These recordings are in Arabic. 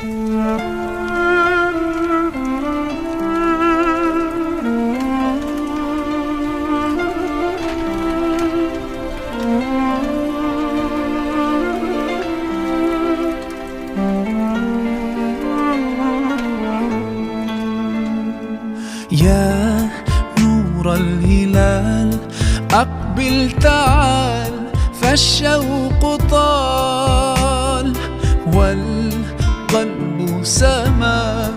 يا نور الهلال أقبل تعال، فالشوق طال والقلب سما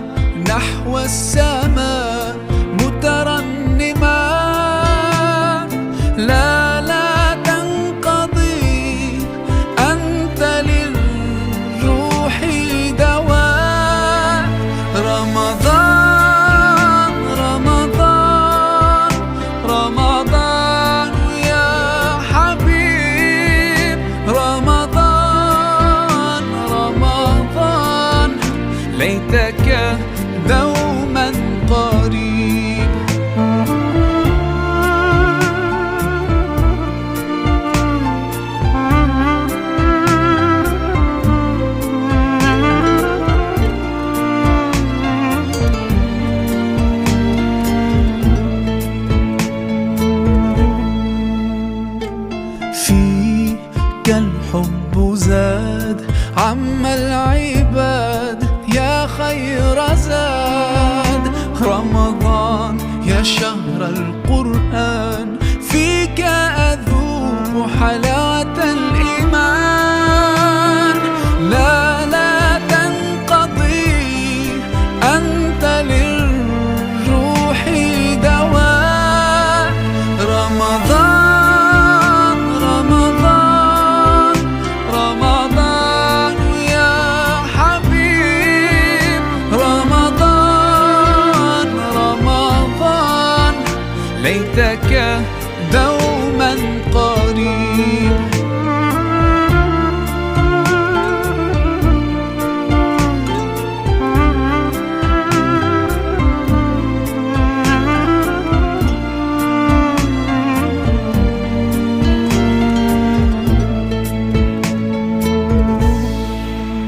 نحو السماء مترنما. لا تنقضي، أنت للروح دواء. رمضان رمضان رمضان يا حبيب، رمضان رمضان ليتك دوما قريب. فيك الحب زاد عم العباد، يا خير زاد. رمضان يا شهر القرآن، فيك أذوق حلاوة الإيمان. لا تنقضي، أنت للروح دواء. رمضان رمضان رمضان يا حبيب، رمضان رمضان ليتك دوما قريب.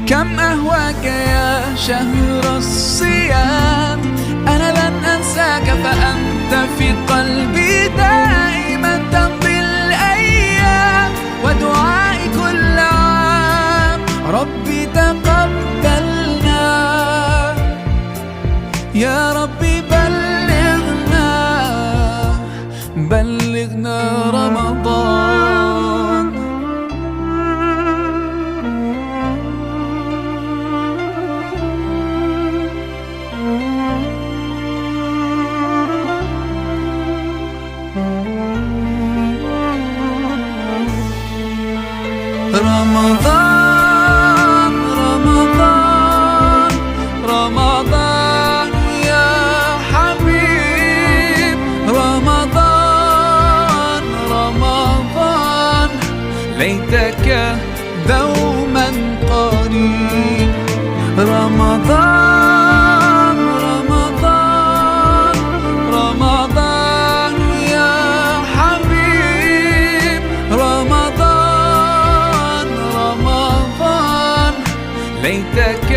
كم أهواك يا شهر الصيام، أنا لن أنساك فأنت في قلبي دائما. تمضي الأيام ودعائي كل عام، ربي تقبلنا يا ربي، بلغنا رمضان. رمضان رمضان رمضان يا حبيب، رمضان رمضان ليتك دوما قريب. رمضان رمضان رمضان يا حبيب، رمضان رمضان ليتك